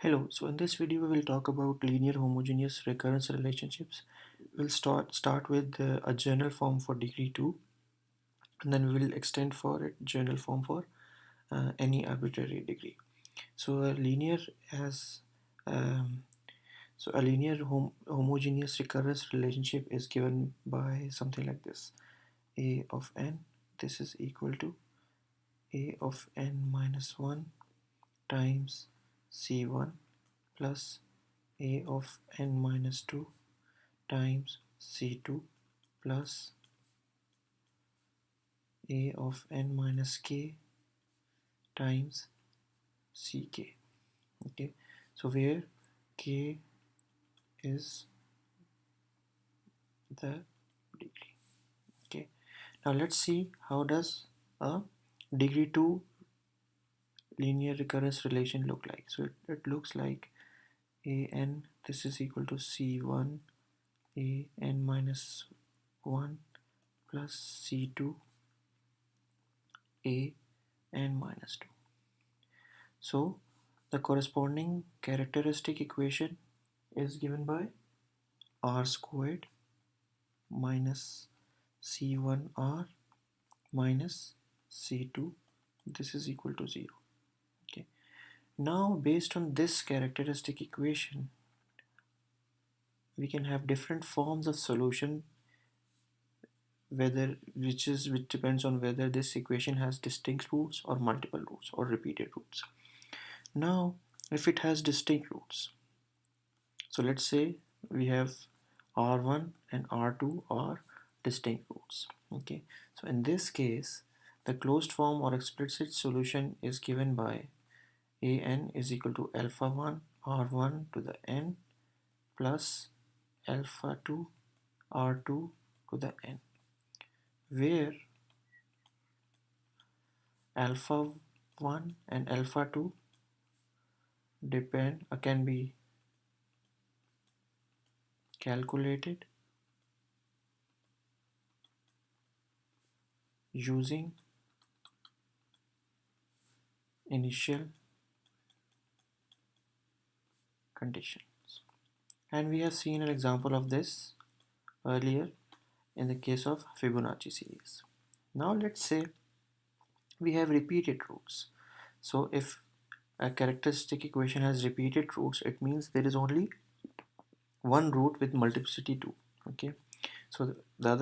Hello, so in this video we will talk about linear homogeneous recurrence relationships. We'll start with a general form for degree 2, and then we will extend for it general form for any arbitrary degree. So a linear has um, a linear homogeneous recurrence relationship is given by something like this: a of n, this is equal to a of n minus 1 times c1 plus a of n minus 2 times c2 plus a of n minus k times ck. Okay, so where k is the degree. Okay, now let's see how does a degree 2 linear recurrence relation look like. So it looks like an, this is equal to c1 a n minus 1 plus c2 a n minus 2. So the corresponding characteristic equation is given by r squared minus c1r minus c2, this is equal to 0. Okay, now based on this characteristic equation we can have different forms of solution, which depends on whether this equation has distinct roots or multiple roots or repeated roots. Now if it has distinct roots, so let's say we have r1 and r2 are distinct roots. Okay, so in this case the closed form or explicit solution is given by an is equal to alpha 1 r1 to the n plus alpha 2 r2 to the n, where alpha 1 and alpha 2 can be calculated using initial conditions, and we have seen an example of this earlier in the case of Fibonacci series. Now let's say we have repeated roots. So if a characteristic equation has repeated roots, it means there is only one root with multiplicity 2. Okay, so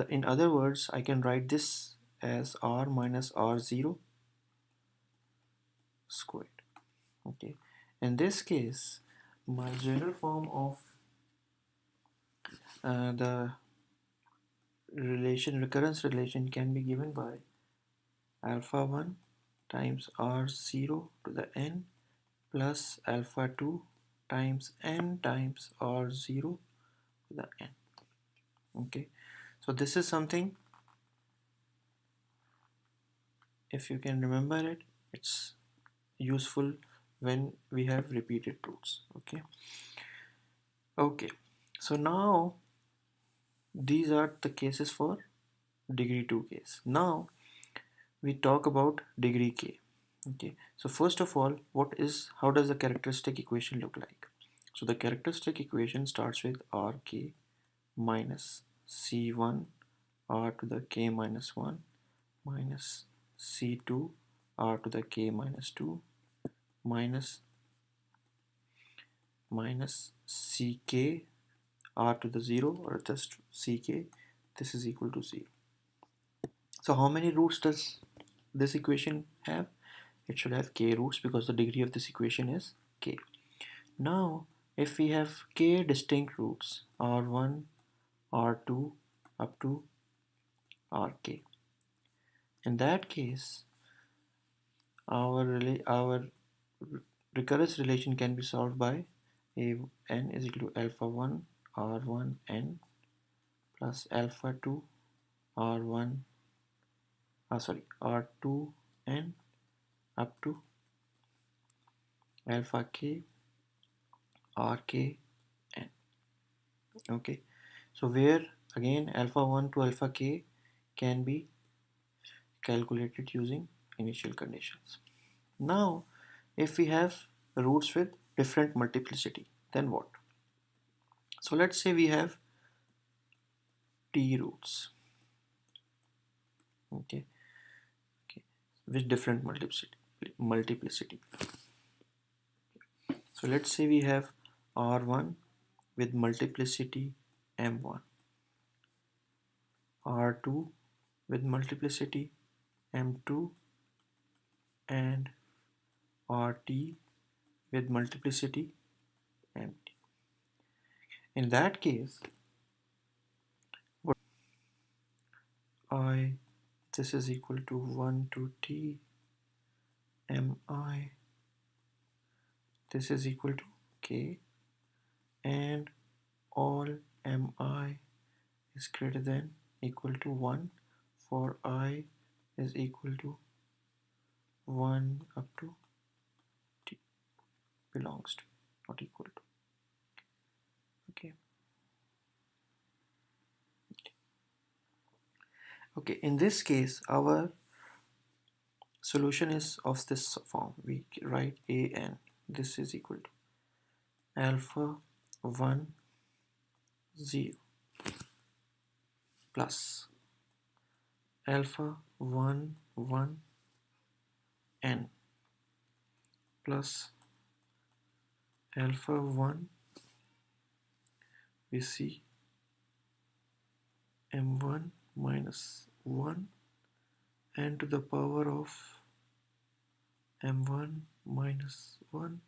in other words, I can write this as r minus r0 squared. Okay, in this case my general form of the recurrence relation can be given by alpha 1 times r0 to the n plus alpha 2 times n times r0 to the n. Okay, so this is something, if you can remember it, it's useful when we have repeated roots. Okay, so now these are the cases for degree 2 case. Now we talk about degree k. Okay, so first of all, how does the characteristic equation look like? So the characteristic equation starts with rk minus c1 r to the k minus 1 minus c2 r to the k minus 2 minus ck r to the 0, or just ck, this is equal to 0. So how many roots does this equation have? It should have k roots because the degree of this equation is k. Now if we have k distinct roots, r1 r2 up to rk, in that case our recurrence relation can be solved by n is equal to alpha 1 r1 n plus alpha 2 r1 r2 n up to alpha k rk n. Okay, so where again alpha 1 to alpha k can be calculated using initial conditions. Now if we have roots with different multiplicity, then what? So let's say we have t roots, okay, with different multiplicity. So let's say we have r1 with multiplicity m1, r2 with multiplicity m2, and rt with multiplicity mt. In that case, what I this is equal to 1 to t mi, this is equal to k, and all mi is greater than equal to 1 for I is equal to 1 up to t belongs to, not equal to. Okay. Okay, in this case our solution is of this form. We write an, this is equal to alpha 1 0 plus alpha 1 1 n plus alpha 1 we see m1 minus 1 n to the power of m1 minus 1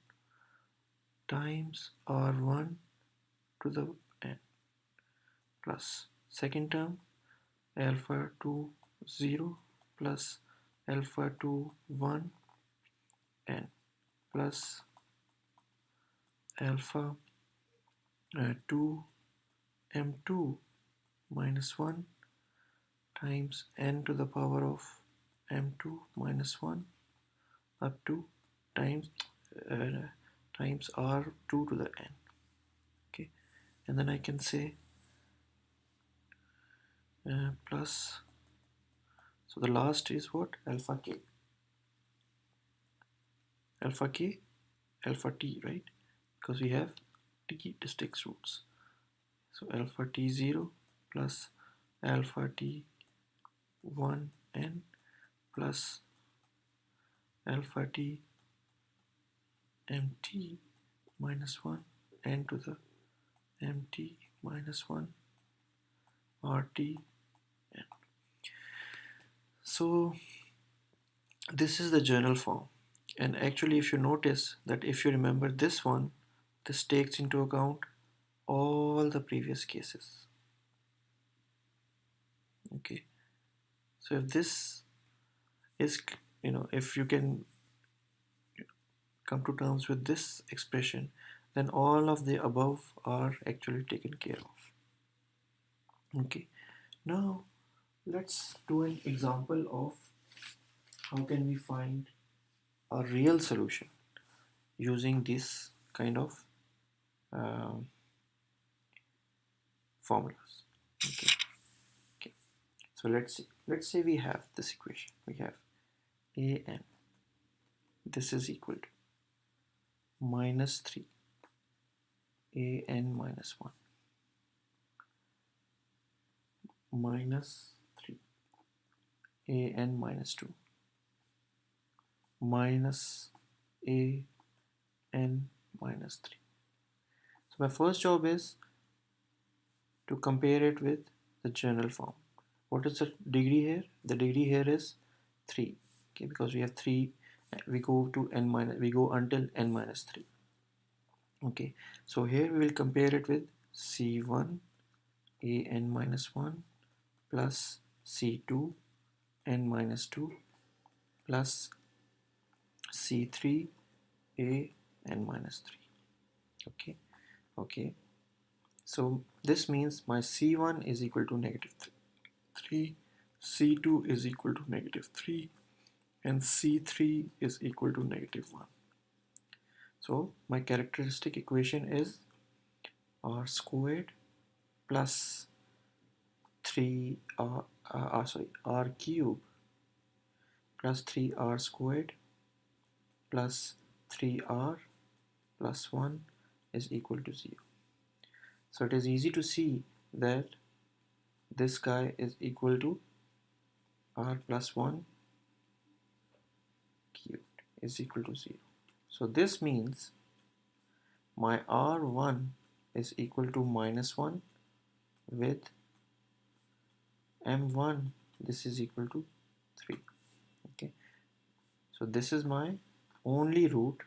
times r1 to the n plus second term alpha 2 0 plus alpha 2 1 n plus alpha 2 m2 minus 1 times n to the power of m2 minus 1 up to times times r2 to the n. Okay, and then I can say plus, so the last is what? Alpha k, alpha k, alpha t, right? Because we have t distinct roots. So alpha t0 plus alpha t1 n plus alpha t mt minus 1 n to the mt minus 1 rt n. So this is the general form, and actually if you notice that if you remember this one, this takes into account all the previous cases. Okay, so if this is, if you can come to terms with this expression, then all of the above are actually taken care of. Okay, now let's do an example of how can we find a real solution using this kind of um, formulas. Okay. Okay, so let's say we have this equation. We have an, this is equal to minus 3 an minus 1 minus 3 an minus 2 minus an minus 3. So my first job is to compare it with the general form. What is the degree here? The degree here is 3. Okay, because we have 3, we go to n minus, we go until n minus 3. Okay, so here we will compare it with c1 an minus 1 plus c2 n minus 2 plus c3 a n minus 3. Okay, okay, so this means my c1 is equal to negative 3, c2 is equal to negative 3, and c3 is equal to negative 1. So my characteristic equation is r squared plus 3 r cube plus 3r squared plus 3r plus 1 is equal to 0. So it is easy to see that this guy is equal to r plus 1 cubed is equal to 0. So this means my r1 is equal to minus 1 with m1, this is equal to 3. Okay, so this is my only root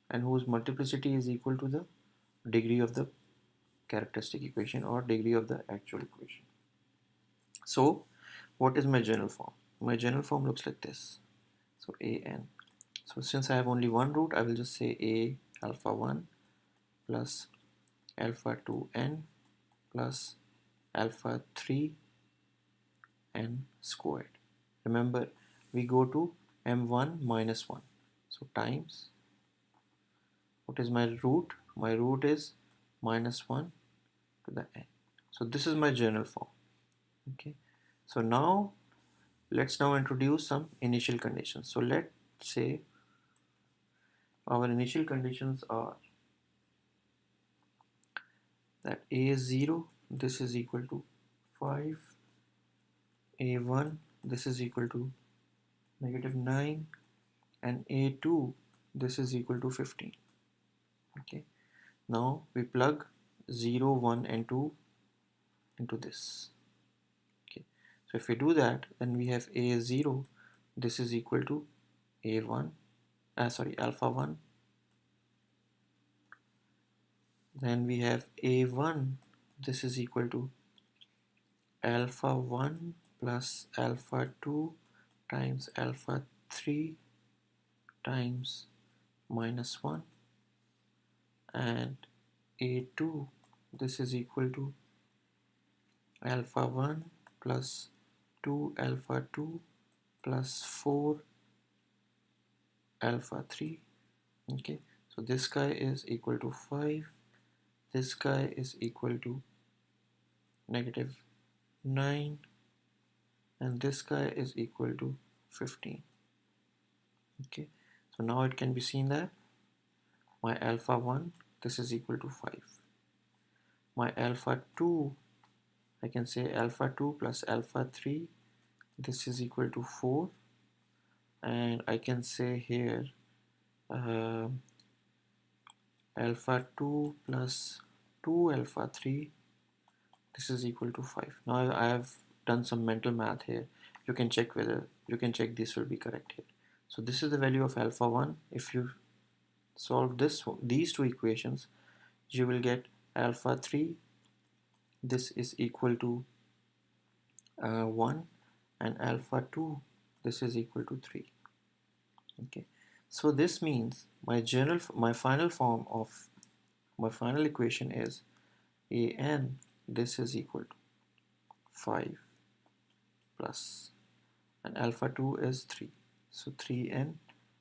and whose multiplicity is equal to the degree of the characteristic equation or degree of the actual equation. So what is my general form? My general form looks like this. So an. So since I have only one root, I will just say a alpha 1 plus alpha 2n plus alpha 3n squared. Remember, we go to m1 minus 1. So times, what is my root? My root is minus 1 to the n. So this is my general form. Okay. So now let's now introduce some initial conditions. So let's say our initial conditions are that a is 0, this is equal to 5, a1, this is equal to negative 9, and a2, this is equal to 15. Okay, now we plug 0, 1 and 2 into this. Okay, so if we do that, then we have a is 0, this is equal to a1, alpha 1. Then we have a1, this is equal to alpha 1 plus alpha 2 times alpha 3 times minus 1, and a2, this is equal to alpha 1 plus 2 alpha 2 plus 4 alpha 3. Okay, so this guy is equal to 5, this guy is equal to negative 9, and this guy is equal to 15. Okay, so now it can be seen that my alpha 1, this is equal to 5. My alpha 2, I can say alpha 2 plus alpha 3, this is equal to 4. And I can say here uh, alpha 2 plus 2 alpha 3, this is equal to 5. Now I have done some mental math here. You can check this will be correct here. So this is the value of alpha 1. If you solve these two equations, you will get alpha 3, this is equal to 1, and alpha 2, this is equal to 3. Okay, so this means my final form of my final equation is an, this is equal to 5 plus, and alpha 2 is 3, so 3n,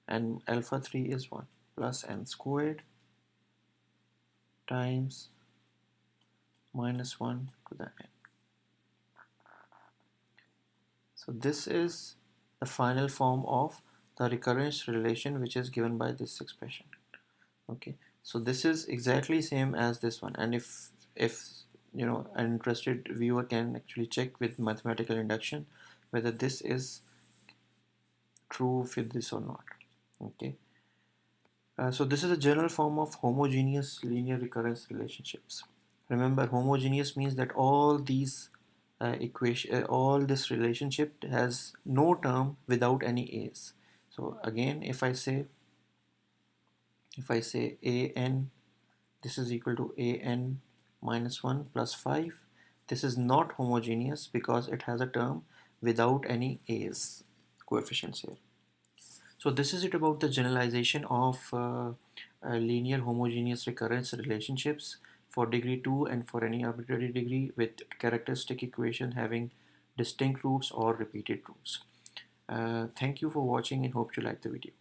and alpha 3 is 1 plus n squared times minus 1 to the n. So this is the final form of the recurrence relation which is given by this expression. Okay, so this is exactly same as this one, and if you know, an interested viewer can actually check with mathematical induction whether this is true with this or not. Okay, so this is a general form of homogeneous linear recurrence relationships. Remember, homogeneous means that all these all this relationship has no term without any a's. So again, if I say an, this is equal to an minus 1 plus 5, this is not homogeneous because it has a term without any a's coefficients here. So this is it about the generalization of linear homogeneous recurrence relationships for degree 2 and for any arbitrary degree with characteristic equation having distinct roots or repeated roots. Thank you for watching and hope you like the video.